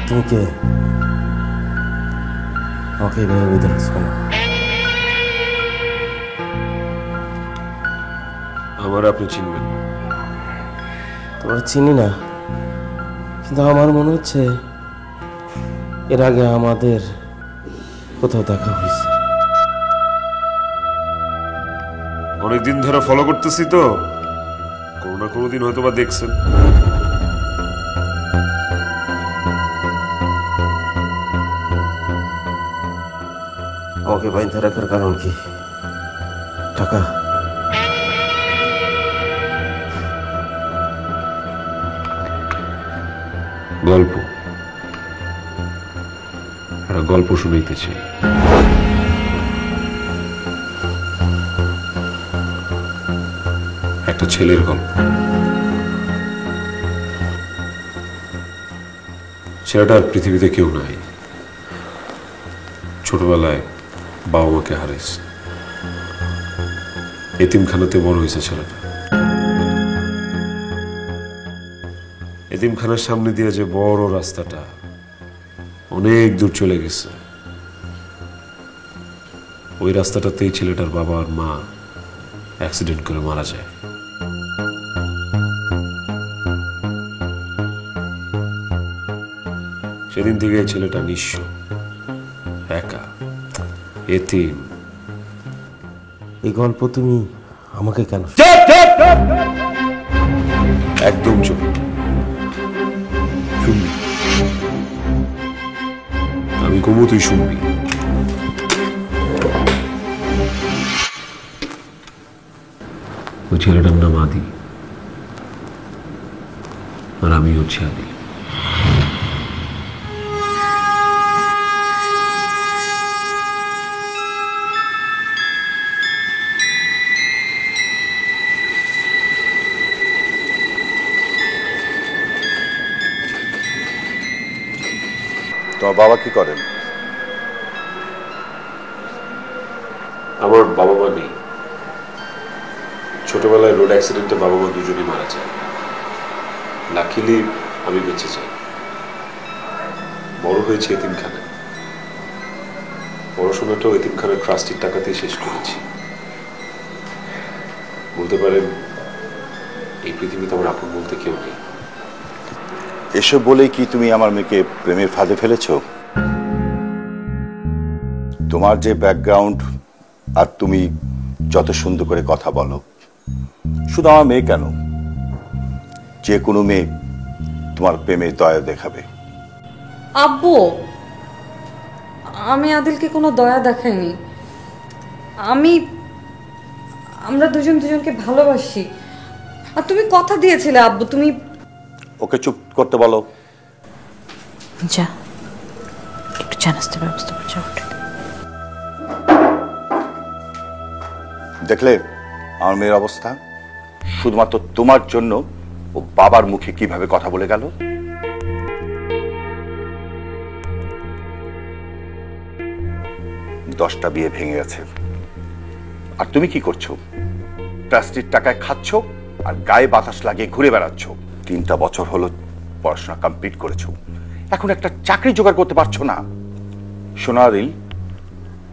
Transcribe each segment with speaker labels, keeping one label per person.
Speaker 1: তুমি কে? আমাকে এইভাবে দেখছো কেন?
Speaker 2: আমার আপনি চিনবেন না।
Speaker 1: তোমার চিনি না, কিন্তু আমার মনে হচ্ছে এর আগে আমাদের কোথাও দেখা হয়েছে।
Speaker 2: অনেকদিন ধরে ফলো করতেছি তো, কোনো না কোনো দিন হয়তো বা দেখছেন।
Speaker 1: আমাকে বাইন্ধে রাখার কারণ কি? টাকা?
Speaker 2: গল্প, একটা গল্প শুনাইতে চাই। একটা ছেলের গল্প। ছেলেটার পৃথিবীতে কেউ নাই। ছোটবেলায় বাবা মাকে হারিয়েছে, এতিমখানাতে বড় হয়েছে ছেলেটা। এতিমখানার সামনে দিয়ে যে বড় রাস্তাটা অনেক দূর চলে গেছে, ওই রাস্তাটাতেই ছেলেটার বাবা আর মা অ্যাক্সিডেন্ট করে মারা যায়। সেদিন থেকে ছেলেটা নিঃস্ব, একা, এতিম।
Speaker 1: এই গল্প তুমি আমাকে কেন?
Speaker 2: একদম চুপ। শুনবি? আমি কমু, তুই শুনবি। ওই ছেলেটার নাম আদি, আর আমি হচ্ছে আদি।
Speaker 3: তোমার বাবা কি করেন?
Speaker 2: আমার বাবা মা নেই। ছোটবেলায় রোড অ্যাক্সিডেন্টে বাবা মা দুজনেই মারা যায়। লাকিলি আমি বেঁচে যাই। বড় হয়েছে এতিমখানায়। পড়াশোনাটাও এতিমখানার ট্রাস্টির টাকাতেই শেষ করেছি। বলতে পারেন এই পৃথিবীতে আমার আপন বলতে কেউ নেই।
Speaker 3: এসব বলেই কি তুমি আমার মেয়েকে প্রেমের ফাঁদে ফেলেছ? তোমার যে ব্যাকগ্রাউন্ড আর তুমি যত সুন্দর করে কথা বলো, শুধু আমার মেয়ে কেন, যে কোনো মেয়ে তোমার প্রেমের দয়া দেখাবে।
Speaker 4: আব্বু, আমি আদিলকে কোনো দয়া দেখাইনি। আমরা দুজন দুজনকে ভালোবাসি। আর তুমি কথা দিয়েছিলে আব্বু, তুমি
Speaker 3: ওকে চুপ করতে বলো।
Speaker 5: যা, একটু চা নাস্তার ব্যবস্থা করছে।
Speaker 3: দেখলে আমার মেয়ের অবস্থা? শুধুমাত্র তোমার জন্য ও বাবার মুখে কিভাবে কথা বলে গেল। 10টা বিয়ে ভেঙে গেছে, আর তুমি কি করছো? ট্রাস্টির টাকায় খাচ্ছ আর গায়ে বাতাস লাগিয়ে ঘুরে বেড়াচ্ছ। 3টা বছর হলো পড়াশোনা কমপ্লিট করেছো, এখন একটা চাকরি জোগাড় করতে পারছো না। শোনো আদিল,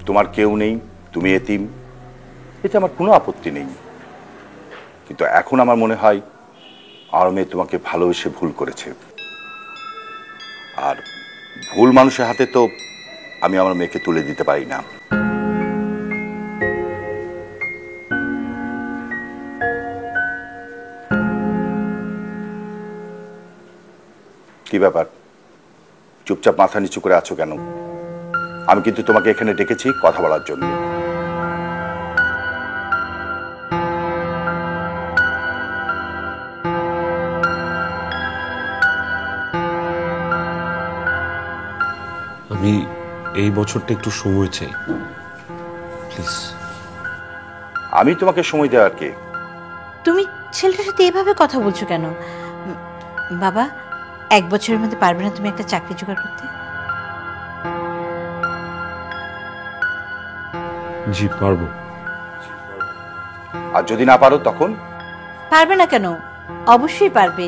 Speaker 3: তোমার কেউ নেই, তুমি এতিম, এতে আমার কোনো আপত্তি নেই। কিন্তু এখন আমার মনে হয় আমার মেয়ে তোমাকে ভালোবেসে ভুল করেছে, আর ভুল মানুষের হাতে তো আমি আমার মেয়েকে তুলে দিতে পারি না। কি ব্যাপার, চুপচাপ মাথা নিচু করে আছো কেন? আমি কিন্তু তোমাকে এখানে ডেকেছি কথা বলার জন্য।
Speaker 2: আমি এই বছরটা একটু সময় চাই প্লিজ।
Speaker 3: আমি তোমাকে সময় দেওয়ার কে?
Speaker 5: তুমি ছেলেটার সাথে এভাবে কথা বলছো কেন? বাবা, 1 বছরের মধ্যে পারবে না তুমি একটা চাকরি জোগাড় করতে?
Speaker 2: জি পারবো।
Speaker 3: আর যদি না পারো তখন?
Speaker 5: পারবে না কেন? অবশ্যই পারবে।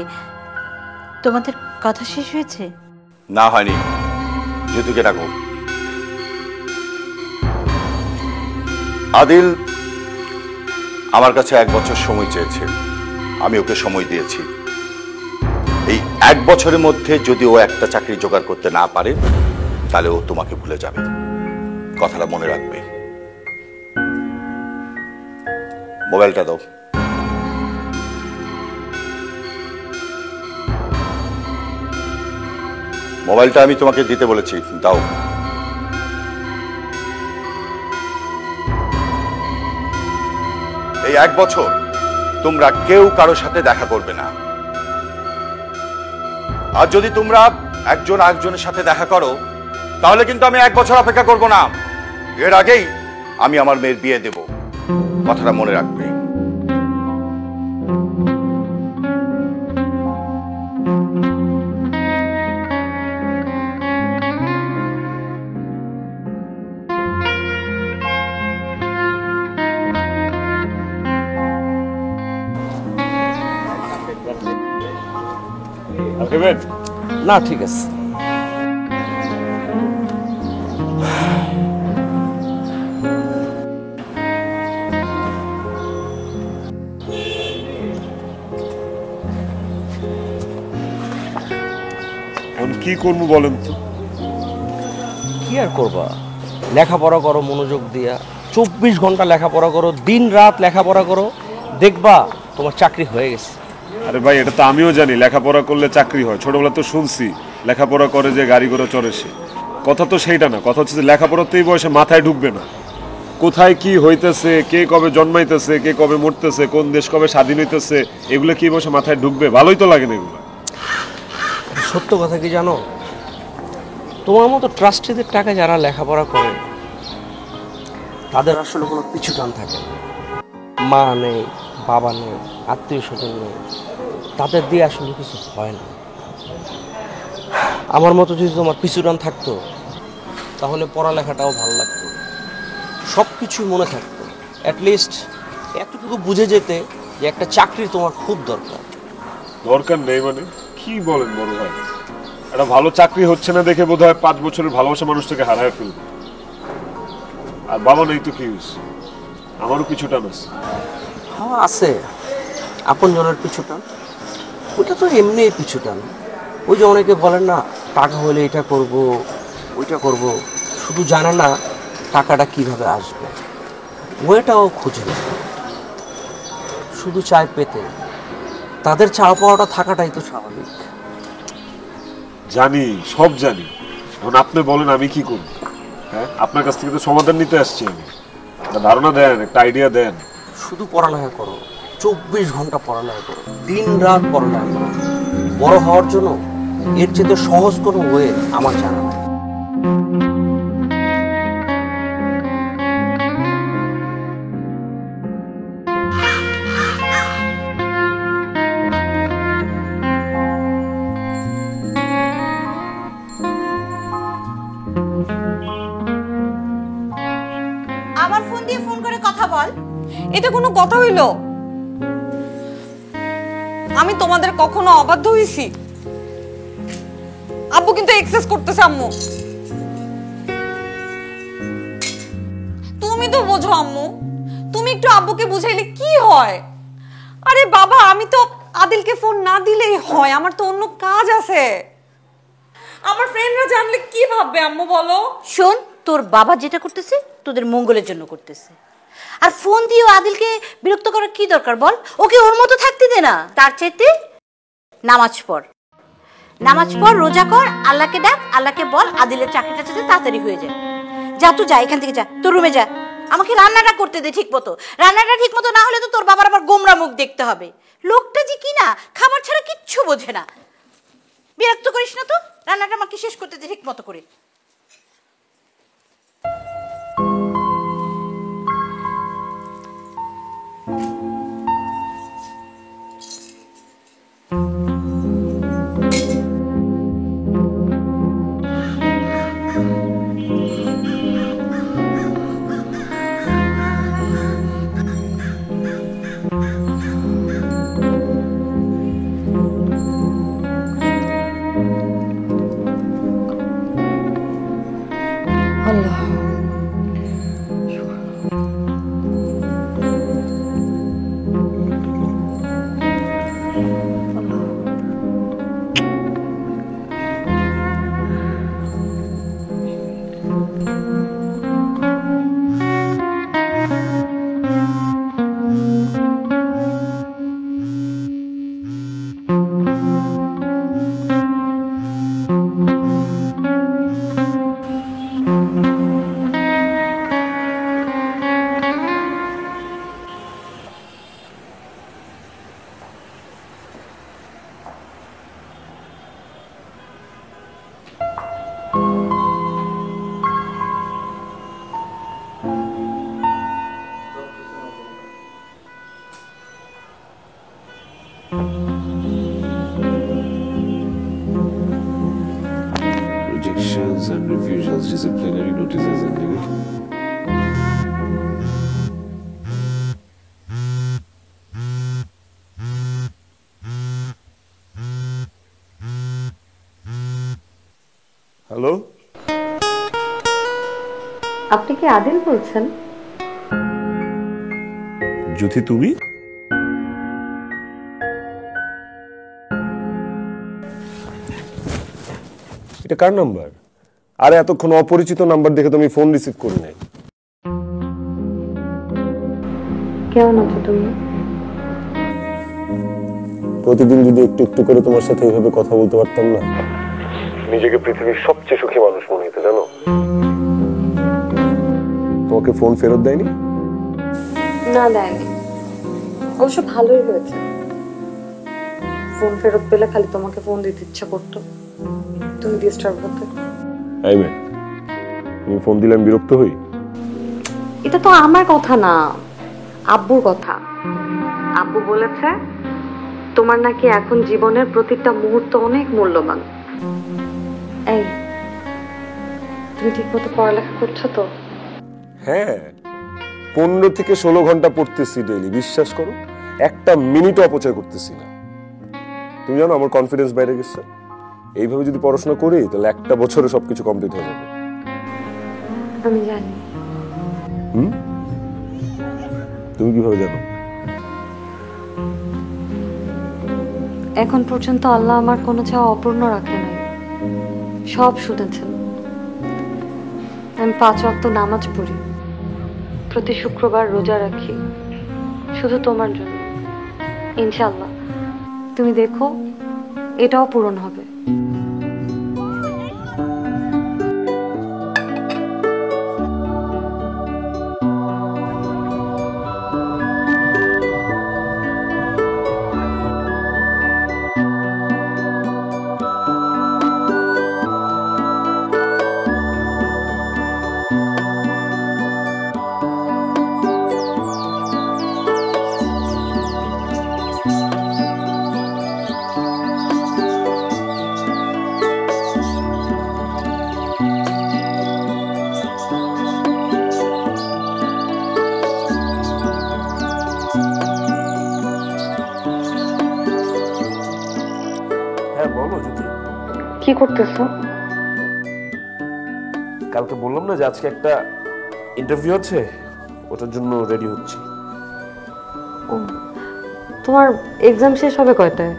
Speaker 5: তোমাদের কথা শেষ হয়েছে?
Speaker 3: না, হয়নি। জ্যোতিকে ডাকো। আদিল আমার কাছে 1 বছর সময় চেয়েছে, আমি ওকে সময় দিয়েছি। এই 1 বছরের মধ্যে যদি ও একটা চাকরি জোগাড় করতে না পারে তাহলে ও তোমাকে ভুলে যাবে, কথাটা মনে রাখবে। মোবাইলটা দাও। মোবাইলটা আমি তোমাকে দিতে বলেছি, দাও। এই 1 বছর তোমরা কেউ কারোর সাথে দেখা করবে না। আর যদি তোমরা একজন আরেকজনের সাথে দেখা করো তাহলে কিন্তু আমি 1 বছর অপেক্ষা করব না। এর আগেই আমি আমার মেয়ের বিয়ে দেব, কথাটা মনে রাখবে।
Speaker 1: না ঠিক আছে।
Speaker 2: এখন কি করবো বলেন তো?
Speaker 1: কি আর করবা, লেখাপড়া করো মনোযোগ দিয়া, 24 ঘন্টা লেখাপড়া করো, দিন রাত লেখাপড়া করো, দেখবা তোমার চাকরি হয়ে গেছে।
Speaker 2: আরে ভাই, এটা তো আমিও জানি লেখাপড়া করলে চাকরি হয়, ছোটবেলা তো শুনছি লেখাপড়া করে যে গাড়ি ঘোড়া চড়ে সে। কথা তো সেইটা না, কথা হচ্ছে যে লেখাপড়া তো এই বয়সে মাথায় ঢুকবে না। কোথায় কি হইতেছে, কে কবে জন্মাইতেছে, কে কবে মরতেছে, কোন দেশ কবে স্বাধীন হইতেছে, এগুলো কি এই বয়সে মাথায় ঢুকবে? ভালোই তো লাগে না এগুলো।
Speaker 1: সত্য কথা কি জানো, তোমার মতো ট্রাস্টিদের টাকা যারা লেখাপড়া করে তাদের আসলে কোনো পিছু টান থাকে না। মা নেই, বাবা নেই, আত্মীয় স্বজন নেই, তাদের দিয়ে আসলে কিছু হয় না। আমার মতো যদি তোমার পিছু টান থাকতো তাহলে পড়ালেখাটাও ভালো লাগতো, সব কিছুই মনে থাকতো। অ্যাটলিস্ট এতটুকু বুঝে যেতে যে একটা চাকরি তোমার খুব দরকার।
Speaker 2: দরকার নেই মানে কি বলেন বড় ভাই? একটা ভালো চাকরি হচ্ছে না দেখে বোধ হয় 5 বছরের ভালোবাসা মানুষটাকে হারায় ফেলবে। আর বাবা নেই তো কি হয়েছে, আমারও কিছু টান আছে।
Speaker 1: হ্যাঁ আছে, আপন জনের পিছু টান, ওটা তো এমনি পিছু টান। ওই যে অনেকে বলেন না, টাকা হলে এটা করব ওইটা করব, শুধু জানে না টাকাটা কিভাবে আসবে, ওইটাও খুঁজে না, শুধু চায় পেতে। তাদের চাওয়া পাওয়াটা থাকাটাই তো স্বাভাবিক।
Speaker 2: জানি, সব জানি। এখন আপনি বলেন আমি কি করব? হ্যাঁ, আপনার কাছ থেকে তো সমাধান নিতে আসছি আমি। একটা ধারণা দেন, একটা আইডিয়া দেন।
Speaker 1: শুধু পড়ালেখা করো, 24 ঘন্টা পড়ালেখা করো, দিন রাত পড়ালেখা করো। বড় হওয়ার জন্য এর চেয়ে সহজ কোনো ওয়ে আমার জানা নেই।
Speaker 5: আমার ফোন দিয়ে ফোন করে কথা বল।
Speaker 4: এটা কোনো কথা হইল? আমি তোমাদের কখনো অবাধ্য হইছি? আব্বু কিন্তু এক্সেস করতেছে। আম্মু তুমি তো বোঝো আম্মু, তুমি একটু আব্বুকে বুঝাইলে কি হয়? আরে বাবা, আমি তো আদিলকে ফোন না দিলেই হয়, আমার তো অন্য কাজ আছে। আমার ফ্রেন্ডরা জানলে কি ভাববে আম্মু বলো?
Speaker 5: শোন, তোর বাবা যেটা করতেছে তোদের মঙ্গলের জন্য করতেছে। আর ফোন দিয়ে আদিলকে বিরক্ত করার কি দরকার বল? ওকে ওর মতো থাকতে দে না, তার চাইতে নামাজ পড়। নামাজ পড়, রোজা কর, আল্লাহকে ডাক, আল্লাহকে বল আদিলের চাকরিটা যাতে তাড়াতাড়ি হয়ে যায়। যা তুই যা, এখান থেকে যা, তোর রুমে যা। আমাকে রান্নাটা করতে দে ঠিক মতো। রান্নাটা ঠিক মতো না হলে তো তোর বাবার আবার গোমরা মুখ দেখতে হবে। লোকটা যে কি না, খাবার ছাড়া কিচ্ছু বোঝে না। বিরক্ত করিস না তো, রান্নাটা আমাকে শেষ করতে দে ঠিক মতো করে।
Speaker 6: Rejections and refusals, disciplinary notices and negative.
Speaker 2: Hello,
Speaker 4: আপনি কি আদিল বলছেন?
Speaker 2: জ্যোতি তুমি? এটা কার নাম্বার? আরে এতক্ষণ অপরিচিত নাম্বার দেখে তুমি ফোন রিসিভ করি নাই।
Speaker 4: কেমন আছো তুমি?
Speaker 2: প্রতিদিন যদি একটু একটু করে তোমার সাথে এইভাবে কথা বলতে পারতাম না, নিজেকে পৃথিবীর সবচেয়ে সুখী মানুষ মনে হতো জানো। তোমাকে ফোন ফেরত দেয়নি?
Speaker 4: না, দেয়নি। অবশ্য ভালোই হয়েছে। ফোন ফেরত পেলে খালি তোমাকে ফোন দিতে ইচ্ছা করতো, তুমি ডিস্টার্ব হতে।
Speaker 2: এই মেয়ে, তুমি ফোন দিলে আমি বিরক্ত হই?
Speaker 4: এটা তো আমার কথা না, আব্বুর কথা। আব্বু বলেছে তোমার নাকি এখন জীবনের প্রতিটা মুহূর্ত অনেক মূল্যবান। এই, তুমি ঠিক মতো পড়ালেখা করছো তো?
Speaker 2: হ্যাঁ, 15 থেকে 16 ঘন্টা পড়তেছি ডেইলি, বিশ্বাস করো একটা মিনিটও অপচয় করতেছি না। তুমি জানো আমার কনফিডেন্স বাইরে গেছে। এইভাবে যদি পড়াশোনা করি তাহলে একটা বছরে সবকিছু কমপ্লিট হয়ে যাবে।
Speaker 4: আমি জানি।
Speaker 2: তুমি কিভাবে জানো?
Speaker 4: এখন পর্যন্ত আল্লাহ আমার কোনো চাওয়া অপূর্ণ রাখে নাই, সব শুনেছেন। আমি 5 ওয়াক্ত নামাজ পড়ি, প্রতি শুক্রবার রোজা রাখি, শুধু তোমার জন্য। ইনশাআল্লাহ তুমি দেখো এটাও পূরণ হবে।
Speaker 6: হ্যাঁ বলো জ্যোতি।
Speaker 4: কি করতেছো?
Speaker 6: কালকে বললাম না যে আজকে একটা ইন্টারভিউ আছে, ওটার জন্য রেডি হচ্ছি।
Speaker 4: তোমার এক্সাম শেষ হবে কয়টায়?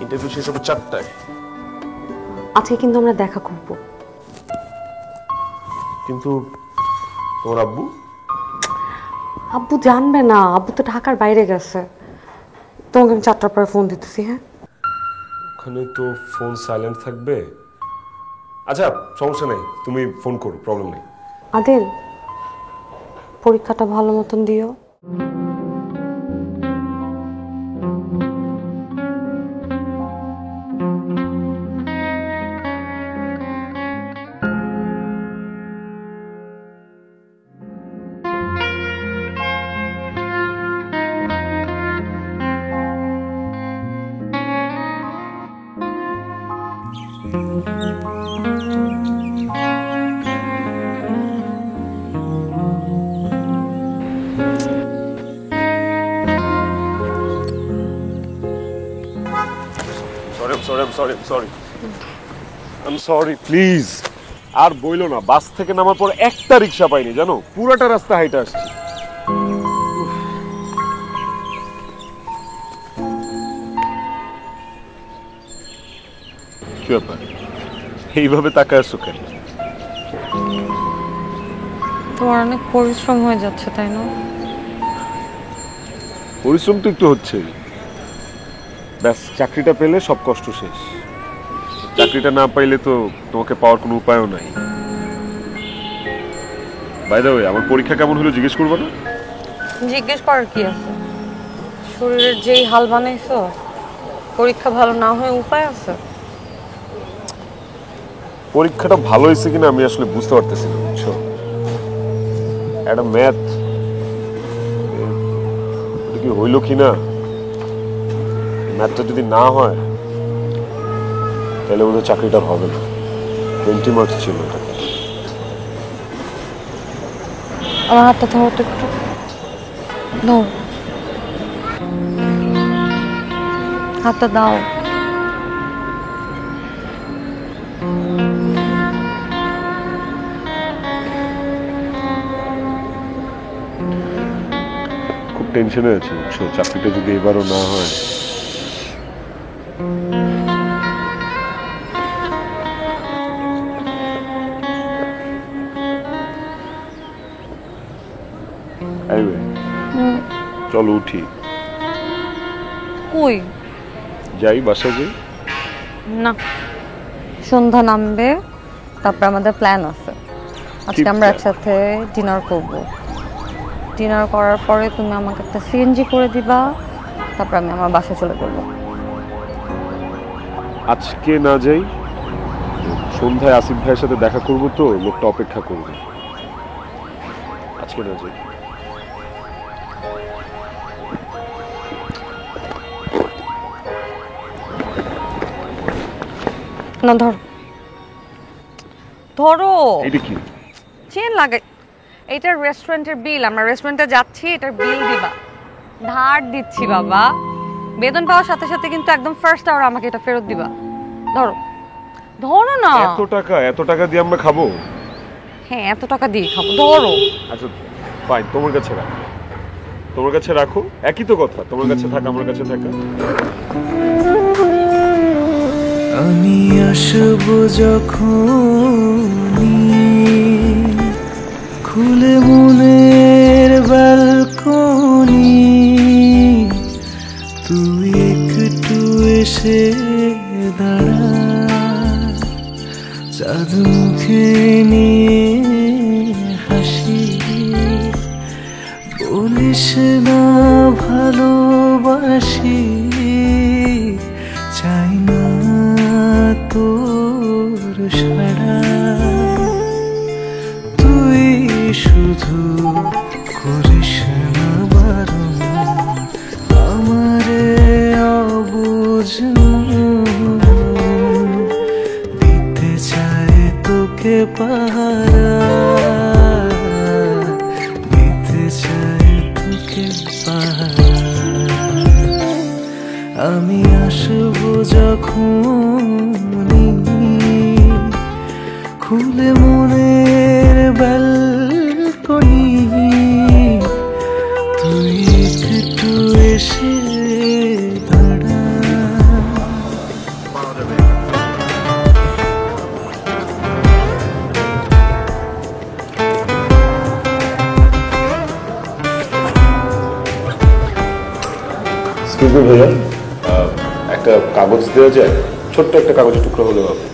Speaker 6: ইন্টারভিউ শেষ হবে 4টায়।
Speaker 4: আজকে কিন্তু আমরা দেখা করব।
Speaker 6: কিন্তু তোমার আব্বু?
Speaker 4: আব্বু জানবে না, আব্বু তো ঢাকার বাইরে গেছে। তোমাকে আমি 4টার পরে ফোন দিতেছি। হ্যাঁ
Speaker 2: ওখানে তো ফোন সাইলেন্ট থাকবে। আচ্ছা সমস্যা নেই, তুমি ফোন করো, প্রবলেম নেই।
Speaker 4: আদিল, পরীক্ষাটা ভালো মতন দিও।
Speaker 2: Sorry please. আর বইলো না, বাস থেকে নামার পর একটা রিক্সা পাইনি জানো, পুরাটা রাস্তা হাইটে আসছি। কি ব্যাপার, এইভাবে তাকায় আছো কেন?
Speaker 4: তোমার অনেক পরিশ্রম হয়ে যাচ্ছে, তাই না?
Speaker 2: পরিশ্রম তো একটু হচ্ছে, ব্যাস চাকরিটা পেলে সব কষ্ট শেষ। চাকরিটা না পাইলে তো তোমাকে পাওয়ার কোনো উপায়ও নাই। বাই দ্য ওয়ে, আমার পরীক্ষা কেমন হলো জিজ্ঞেস করবো না?
Speaker 4: জিজ্ঞেস করার কি আছে? শরীরের যেই হাল বানাইছো, পরীক্ষা ভালো না হয়ে উপায় আছে?
Speaker 2: পরীক্ষাটা ভালো হয়েছে কিনা আমি আসলে বুঝতে পারতেছি না, বুঝছো? একটা ম্যাথ কি হইল কিনা, ম্যাথটা যদি না হয় তাহলে ওদের চাকরিটা হবে না। 20 মার্কস ছিল এটা।
Speaker 4: আমার হাতটা ধরো তো একটু, দাও হাতটা দাও।
Speaker 2: খুব টেনশনে আছি, বুঝছো? চাকরিটা যদি এবারও না হয়। চলো উঠি।
Speaker 4: কই
Speaker 2: যাই, বাসা যাই।
Speaker 4: না, সন্ধ্যা নামবে, তারপর আমাদের প্ল্যান আছে। আজকে আমরা
Speaker 2: plan?
Speaker 4: একসাথে ডিনার করব। ডিনার করার পরে তুমি আমাকে একটা সিএনজি করে দিবা, তারপর আমি আমার বাসায় চলে যাব।
Speaker 2: আজকে না যাই, সন্ধ্যায় আসিফ ভাইয়ের সাথে দেখা করব, তো লোকটা অপেক্ষা করবে। আজকে না যাই।
Speaker 4: না ধরো, ধরো।
Speaker 2: এটা কি?
Speaker 4: চেন লাগাই। এইটার রেস্টুরেন্টের বিল, আমরা রেস্টুরেন্টে যাচ্ছি, এটার বিল দিবা। ধার দিচ্ছি বাবা, বেতন পাওয়ার সাথে সাথে কিন্তু একদম ফার্স্ট আওয়ার আমাকে এটা ফেরত দিবা। ধরো, ধরো না।
Speaker 2: এত টাকা দিয়ে আমরা খাবো?
Speaker 4: হ্যাঁ, এত টাকা দিয়ে খাবো, ধরো।
Speaker 2: আচ্ছা ফাইন, তোমার কাছে রাখো, তোমার কাছে রাখো। একই তো কথা, তোমার কাছে থাকা আমার কাছে থাকা।
Speaker 7: আমি আসব যখন খুলে মনের ব্যালকনি, তুই একটু এসে দাঁড়া, চাঁদ মুখে নিয়ে হাসি, বলিস না ভালোবাসি, চাই না তোর সাড়া, তুই শুধু করিস না বারণ, আমারে অবুঝ দিতে চায় তোকে পাহারা, দিতে চায় তোকে পাহারা। আমি আসবো যখনই খুলে মনের ব্যালকনি, তুই একটু এসে দাঁড়া।
Speaker 2: এক্সকিউজ মি ভাইয়া, একটা কাগজ দেওয়া যায়? ছোট্ট একটা কাগজের টুকরো হলেও হবে।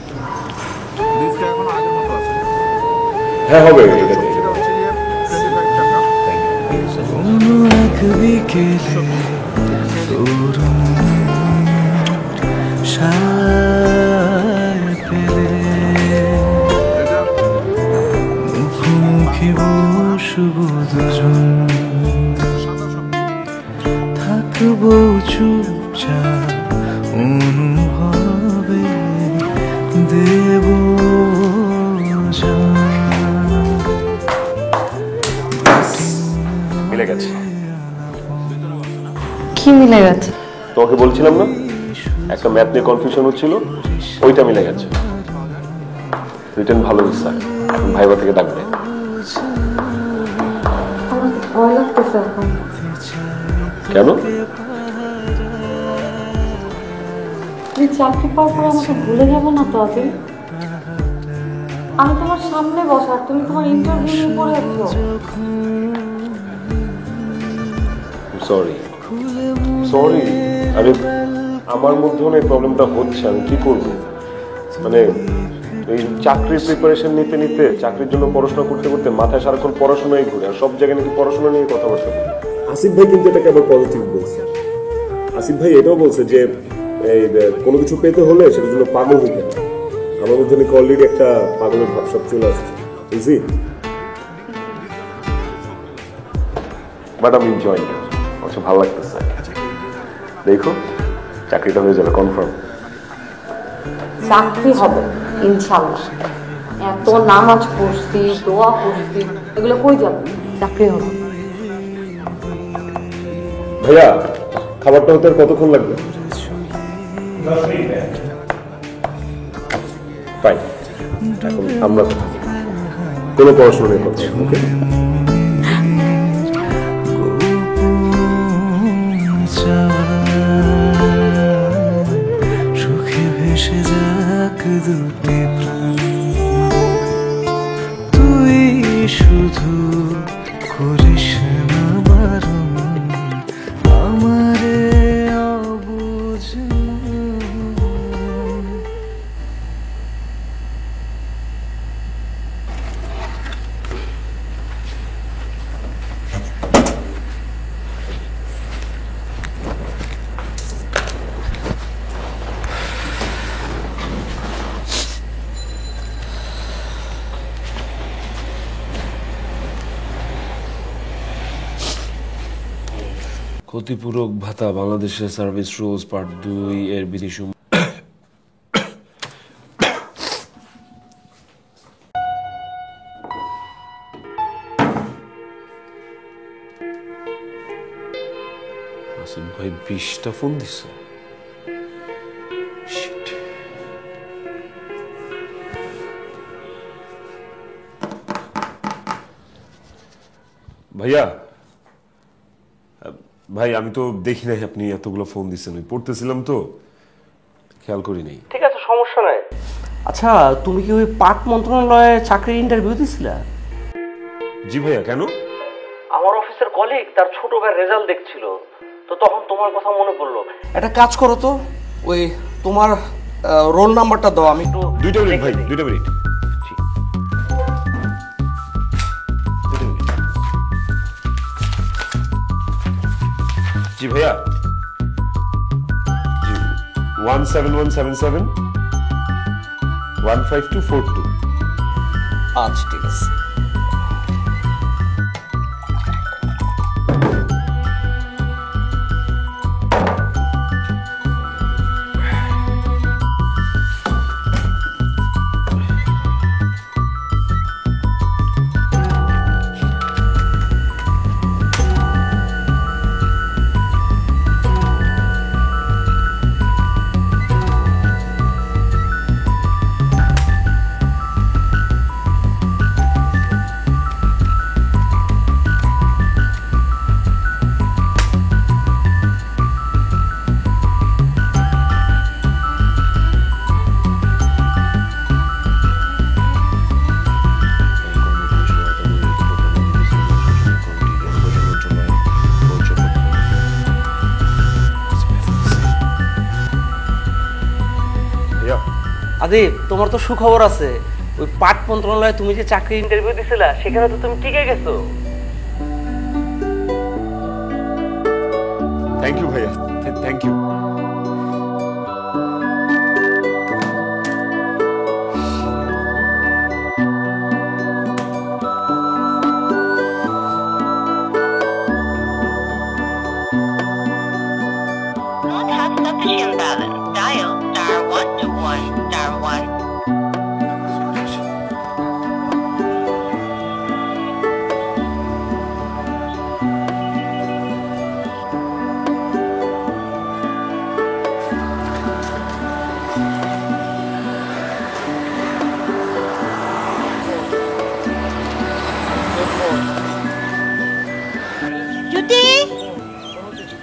Speaker 2: হ্যাঁ হবে, এটা দিয়ে।
Speaker 7: কোনো এক বিকেলে তোর সায় পেলে মুখোমুখি বসবো দুজন, থাকবো চুপচাপ অনুভবে দেব জান।
Speaker 2: মিলে গেছে।
Speaker 4: কি মিলে গেছে?
Speaker 2: তোমাকে বলছিলাম না একটা ম্যাথ নিয়ে কনফিউশন হচ্ছিল, ওইটা মিলে গেছে। রিটেন ভালো হচ্ছে, এখন ভাইবা থেকে ডাকবে। কেন?
Speaker 8: তুমি চাকরি পাওয়ার পর আমাকে ভুলে যাবে না তো আদিল? আমি তোমার সামনে বসা, তুমি তোমার ইন্টারভিউ নিয়ে পড়ে আছো।
Speaker 2: সরি সরি, আরে আমার মধ্যে অনেক প্রবলেমটা হচ্ছে, আমি কি করবো? মানে এই চাকরির প্রিপারেশন নিতে নিতে, চাকরির জন্য পড়াশোনা করতে করতে মাথায় সারাক্ষণ পড়াশোনাই ঘুরে, আর সব জায়গায় নাকি পড়াশোনা নিয়ে কথাবার্তা বলে। আসিফ ভাই কিন্তু এটাকে আবার পজিটিভ বলছে। আসিফ ভাই এটাও বলছে যে এই কোনো কিছু পেতে হলে সেটার জন্য পাগল হইতে হবে। আমার মধ্যে নাকি অলরেডি একটা পাগলের ভাব সব চলে আসছে, বুঝলি? বাট আমি এনজয়, আমার ভালো লাগতেছে। দেখো চাকরিটা হয়ে যাবে কনফার্ম।
Speaker 8: চাকরি হবে ইনশাল্লাহ। এত নামাজ পড়ছি, দোয়া করছি, এগুলো কই যাবে? চাকরি হবে।
Speaker 2: ভাইয়া খাবারটা হতে আর কতক্ষণ লাগবে? ফাইন, এখন আমরা কোনো পড়াশোনা নেই করছি, ওকে?
Speaker 7: সুখে ভেসে যাক দুটি প্রাণ, তুই শুধু করিস না বারণ আমারে অবুঝ।
Speaker 6: ক্ষতিপূরক ভাতা বাংলাদেশের সার্ভিস রুলস পার্ট 2 এর বিধিসমূহ। আসিফ ভাই 20টা ফোন দিছে। Shit.
Speaker 2: ভাইয়া ভাই আমি তো দেখি নাই আপনি এতগুলো ফোন দিচ্ছেন, আমি পড়তেছিলাম তো খেয়াল করি নাই।
Speaker 1: ঠিক আছে, সমস্যা নাই। আচ্ছা, তুমি কি ওই পাট মন্ত্রণালয়ে চাকরির ইন্টারভিউ দিছিলা?
Speaker 2: জি ভাইয়া, কেন?
Speaker 1: আমার অফিসের কলিগ তার ছোট ভাইয়ের রেজাল্ট দেখছিল, তো তখন তোমার কথা মনে পড়লো। একটা কাজ করো তো, ওই তোমার রোল নাম্বারটা দাও, আমি একটু
Speaker 2: 2 মিনিট ভাই, 2 মিনিট। জি ভাইয়া, জি 17177 15242।
Speaker 1: আচ্ছা ঠিক আছে। আদিব, তোমার তো সুখবর আছে। ওই পাট মন্ত্রণালয়ে তুমি যে চাকরি ইন্টারভিউ দিছিলা সেখানে তো তুমি টিকে গেছো।
Speaker 2: থ্যাংক ইউ ভাইয়া, thank you.
Speaker 9: Not have sufficient balance. Dial *121*1.
Speaker 5: Jyoti,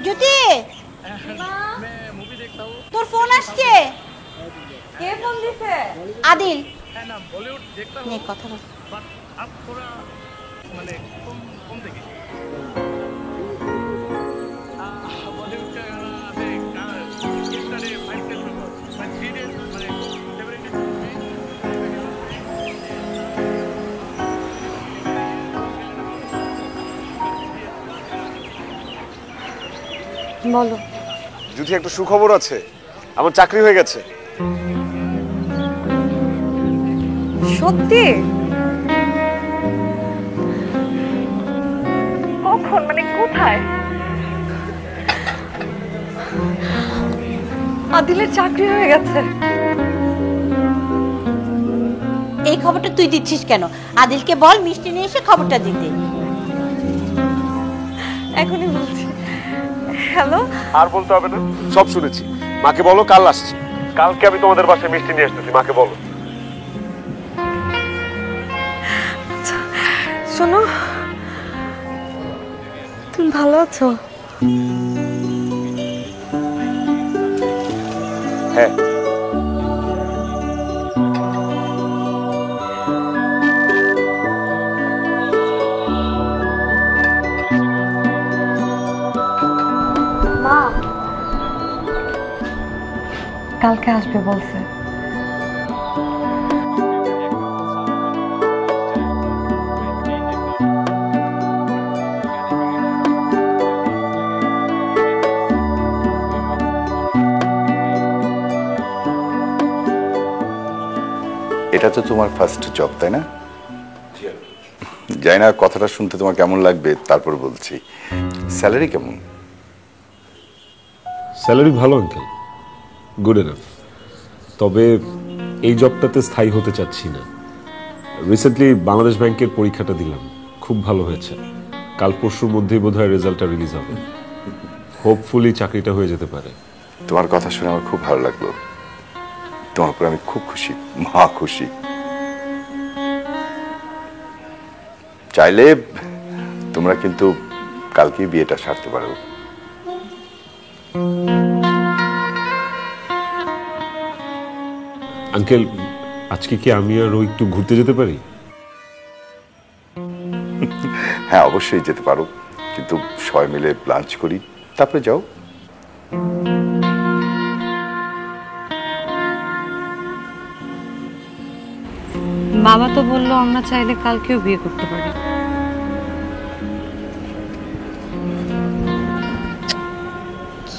Speaker 5: Jyoti, তোর ফোন আসছে।
Speaker 4: কে ফোন দিছে?
Speaker 5: আদিল, নে কথা বল।
Speaker 4: বলো।
Speaker 2: যদি একটা সুখবর আছে, আমার চাকরি হয়ে গেছে।
Speaker 4: সত্যি? কখন, মানে কোথায়? আদিলের চাকরি হয়ে গেছে।
Speaker 5: এই খবরটা তুই দিচ্ছিস কেন? আদিলকে বল মিষ্টি নিয়ে এসে খবরটা দিতে।
Speaker 4: এখনই বলছি। হ্যালো।
Speaker 2: আর বলতে হবে না, সব শুনেছি। মাকে বলো কাল আসছি। কালকে আমি তোমাদের বাসায় মিষ্টি নিয়ে আসতেছি, মাকে বলো।
Speaker 4: শোনো, তুমি ভালো আছো?
Speaker 2: হ্যাঁ।
Speaker 4: মা কালকে আসবে বলছে।
Speaker 3: এটা তো তোমার ফার্স্ট জব, তাই না? জানি না কথাটা শুনতে তোমার কেমন লাগবে, তারপর বলছি। স্যালারি কেমন?
Speaker 2: স্যালারি ভালো আঙ্কেল, গুড এনাফ। তবে এই জবটাতে স্থায়ী হতে চাচ্ছি না। রিসেন্টলি বাংলাদেশ ব্যাংকের পরীক্ষাটা দিলাম, খুব ভালো হয়েছে। কাল পরশুর মধ্যেই বোধহয় রেজাল্টটা রিলিজ হবে। হোপফুলি চাকরিটা হয়ে যেতে পারে।
Speaker 3: তোমার কথা শুনে আমার খুব ভালো লাগলো। তোমার উপর আমি খুব খুশি, মহা খুশি। চাইলে তোমরা কিন্তু কালকেই বিয়েটা সারতে পারো।
Speaker 2: আঙ্কেল, আজকে কি আমি আর ও একটু ঘুরতে যেতে পারি?
Speaker 3: হ্যাঁ, অবশ্যই যেতে পারো, কিন্তু সবাই মিলে লাঞ্চ করি, তারপরে যাও।
Speaker 8: বাবা তো বললো আমরা চাইলে কালকেও বিয়ে করতে পারি।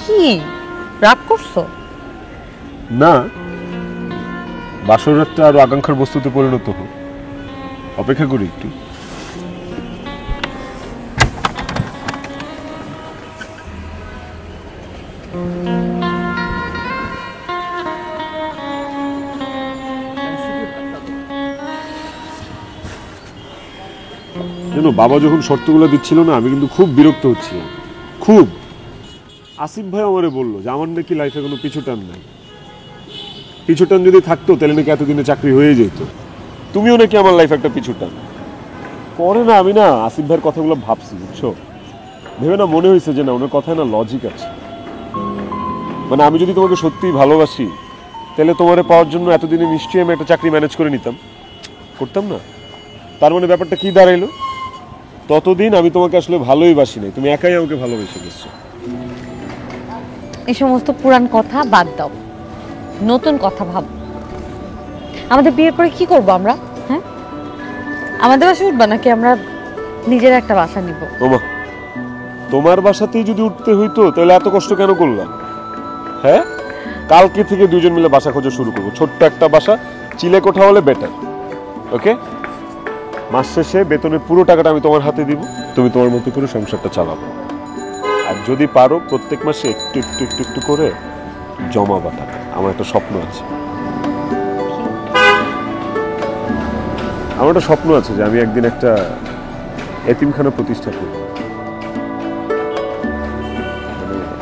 Speaker 4: কি রাগ করছো?
Speaker 2: না, বাসর রাতটা আরো আকাঙ্ক্ষার বস্তুতে পরিণত হোক, অপেক্ষা করি একটু। জানো, বাবা যখন শর্তগুলো দিচ্ছিল না, আমি কিন্তু খুব বিরক্ত হচ্ছিলাম, খুব। আসিফ ভাই আমারে বললো যে আমার নাকি লাইফে কোনো পিছুটান নাই। পিছুটান যদি থাকতো তাহলে নাকি এতদিনে চাকরি হয়ে যেত। তুমিও নাকি আমার লাইফে একটা পিছুটান। পরে না আমি না আসিফ ভাইয়ের কথাগুলো ভাবছি, বুঝছো? ভেবে না মনে হয়েছে যে না, ওনার কথায় না লজিক আছে। মানে আমি যদি তোমাকে সত্যিই ভালোবাসি, তাহলে তোমারে পাওয়ার জন্য এতদিনে নিশ্চয়ই আমি একটা চাকরি ম্যানেজ করে নিতাম, করতাম না? তার মানে ব্যাপারটা কি দাঁড়াইলো? ততদিন আমি তোমাকে আসলে ভালোই বাসি নাই, তুমি একাই আমাকে ভালোবেসে গেছো।
Speaker 8: এই সমস্ত পুরান কথা বাদ দাও, নতুন কথা ভাব। আমাদের বিয়ের পরে কি করব আমরা? হ্যাঁ, আমাদের বাসায় উঠবা নাকি আমরা নিজের একটা বাসা নিব?
Speaker 2: ওমা, তোমার বাসাতেই যদি উঠতে হইতো তাহলে এত কষ্ট কেন করলাম? হ্যাঁ, কালকে থেকে দুজন মিলে বাসা খোঁজা শুরু করবো। ছোট্ট একটা বাসা, চিলে কোঠা হলে বেটার। ওকে, মাস শেষে বেতনের পুরো টাকাটা আমি তোমার হাতে দিব, তুমি তোমার মতো করে সংসারটা চালাবো। আর যদি পারো প্রত্যেক মাসে একটু একটু একটু একটু করে জমাবা টাকা। আমার একটা স্বপ্ন আছে, আমার একটা স্বপ্ন আছে যে আমি একদিন একটা এতিমখানা প্রতিষ্ঠা করব।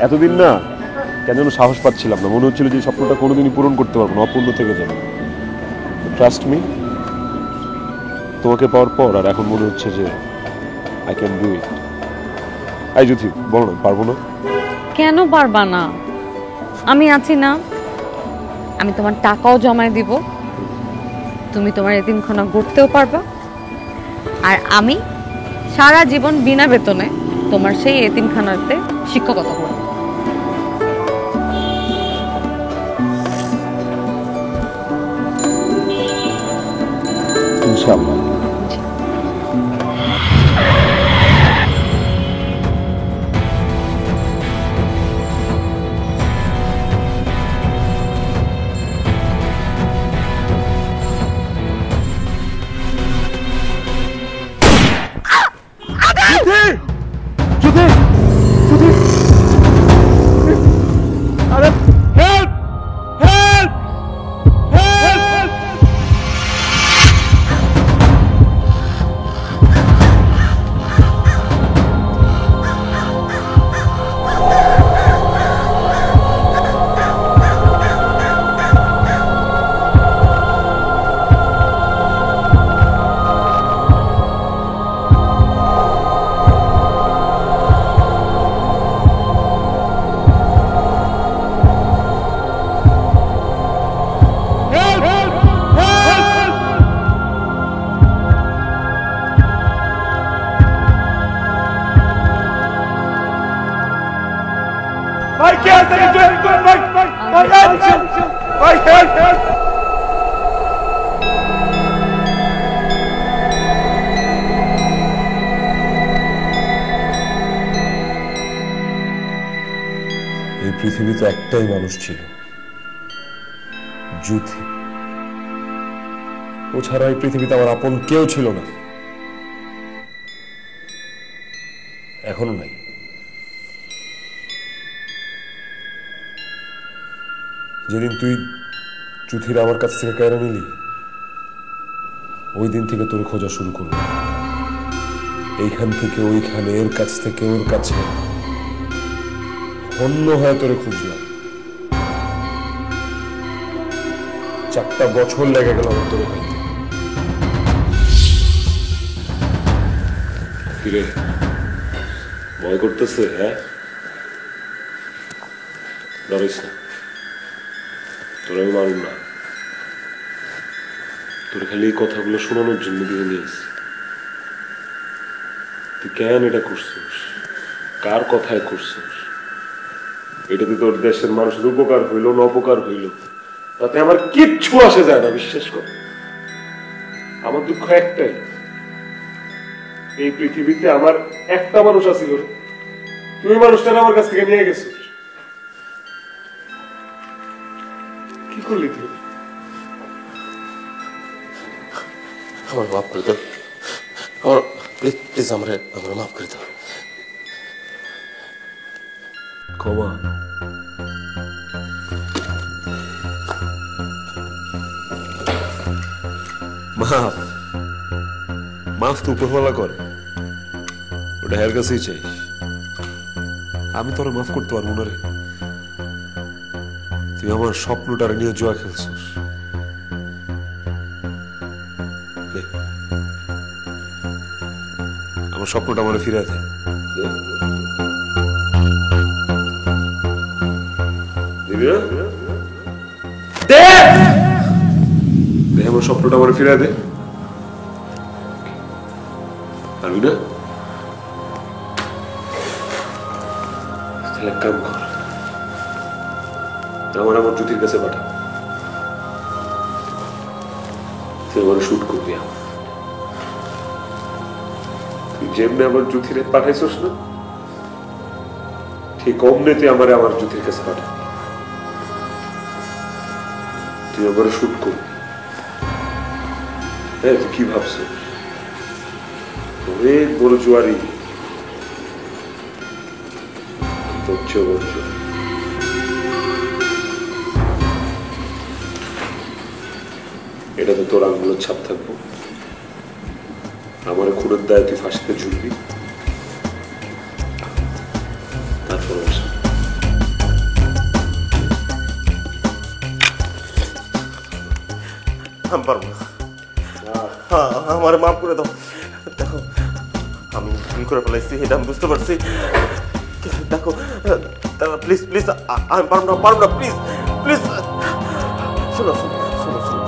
Speaker 2: এতদিন না কেন যেন সাহস পাচ্ছিলাম না, মনে হচ্ছিল যে স্বপ্নটা কোনোদিনই পূরণ করতে পারবো না, অপূর্ণ থেকে যাবে। ট্রাস্ট মি, তোমাকে পাওয়ার পর আর এখন মনে হচ্ছে যে আই ক্যান ডু ইট। আই জ্যোতি, বলো না, পারবো না?
Speaker 8: কেন পারবা না? আমি আছি না, আমি তোমার টাকাও জমায় দিব, তুমি তোমার এতিমখানা গড়তেও পারবা, আর আমি সারা জীবন বিনা বেতনে তোমার সেই এতিমখানাতে শিক্ষকতা করব।
Speaker 2: ইনশাআল্লাহ।
Speaker 6: এই পৃথিবীতে একটাই মানুষ ছিল, জ্যোতি। ও ছাড়া এই পৃথিবীতে আমার আপন কেউ ছিল না, এখনো নাই। যেদিন তুই জ্যোতির আমার কাছ থেকে কেড়ে নিলি, ওই দিন থেকে তোর খোঁজা শুরু করলো। এইখান থেকে ওইখানে, এর কাছ থেকে ওর কাছে, অন্য হয়ে তোরে খুঁজলাম। 4টা বছর লেগে গেল আমার তোরে পাইতে। কিরে, ভয় করতেছে? হ্যাঁ, ডরিস না, তোর আমি মারুম না। তোর খালি এই কথাগুলো শোনানোর জন্য দিয়ে নিয়েছি। তুই কেন এটা করছিস? কার কথায় করছিস? এটাতে তোর দেশের মানুষের উপকার হইল না অপকার হইল, তাতে আমার কিচ্ছু আসে যায় না, বিশ্বাস কর। আমার দুঃখ একটাই, এই পৃথিবীতে আমার একটা মানুষ আছে, তুই মানুষটার আমার কাছ থেকে নিয়ে গেছিস। কি করলি তুই?
Speaker 1: আমার মাফ করে দাও, আমার প্লিজ প্লিজ আমার মাফ করে দাও।
Speaker 6: ক্ষমা? মাফ? মাফ তো উপরওয়ালা করে, ওটা হের কাছেই চাই। আমি তোরা মাফ করতে পারবো না রে। তুই আমার স্বপ্নটারে নিয়ে জুয়া খেলছিস। আমার স্বপ্নটা আমার ফিরে দে। আমার স্বপ্নটা আমার ফিরে দে। পারবি না? তাহলে কাম কর, আমার জ্যোতির কাছে পাঠা। তুই আমার শুট করবি আমার, তুই যেমনি আমার জুথিরে পাঠাইছস না, ঠিক অমনি তুই আমার জুথির কাছে পাঠাবি। তুই আমার শুট করবি। হ্যাঁ, তুই কি ভাবছ? অনেক বড় জুয়ারি, তোর চেয়ে বড় জুয়ারি। এটাতে তোর আঙুলের ছাপ থাকবো, আমার খুনের দায়ে তুই ফাঁসিতে ঝুলবি, তারপর
Speaker 10: আমি পারবো না, আমার মাফ করে দাও। দেখো আমি ভুল করে ফেলাইছি, এটা আমি বুঝতে পারছি। দেখো প্লিজ প্লিজ, আমি পারবো না প্লিজ প্লিজ। শোনো শোনো শোনো শোনো,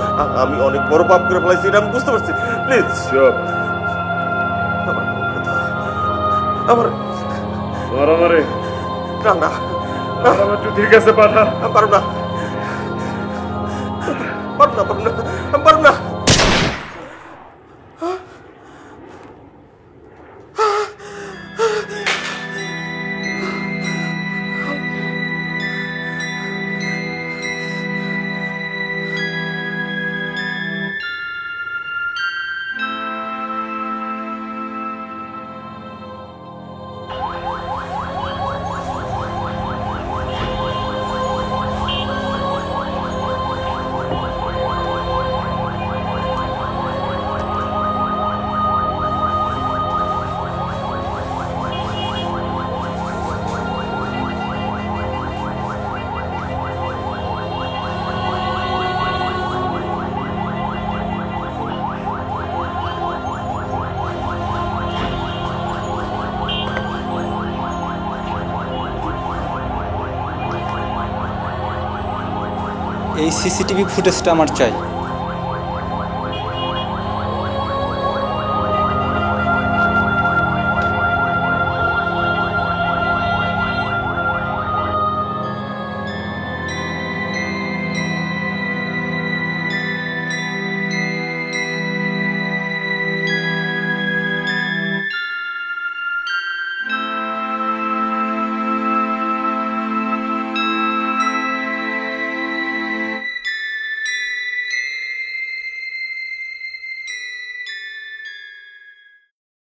Speaker 10: আমি অনেক বড় পাপ করে ফেলাইছি, এটা আমি বুঝতে পারছি। প্লিজ আমার
Speaker 6: আমারে
Speaker 10: না না
Speaker 6: আমার জুথির কাছে পাঠা।
Speaker 10: পারবো না পারবো না পারবো না পারবো না।
Speaker 11: এই সিসিটিভি ফুটেজটা আমার চাই।